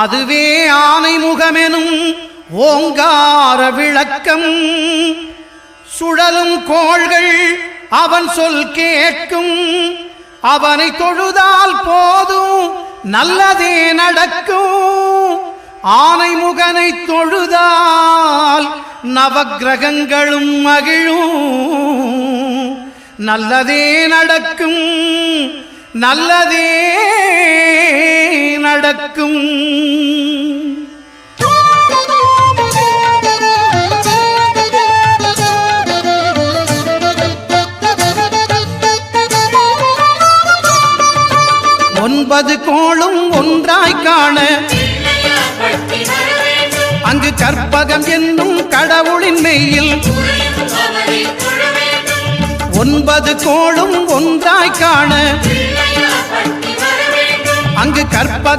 அதுவே ஆனை முகமெனும் ஓங்கார விளக்கம். சுழலும் கோள்கள் அவன் சொல் கேட்கும். அவனை தொழுதால் போதும் நல்லதே நடக்கும். ஆனை முகனை தொழுதால் நவக்கிரகங்களும் மகிழும். நல்லதே நடக்கும், நல்லதே நடக்கும். ஒன்பது கோளும் ஒன்றாய் காண அங்கு கற்பகம் என்னும் கடவுளின் மெய்யில். ஒன்பது கோளும் ஒன்றாய் காண அங்கு கற்பகம்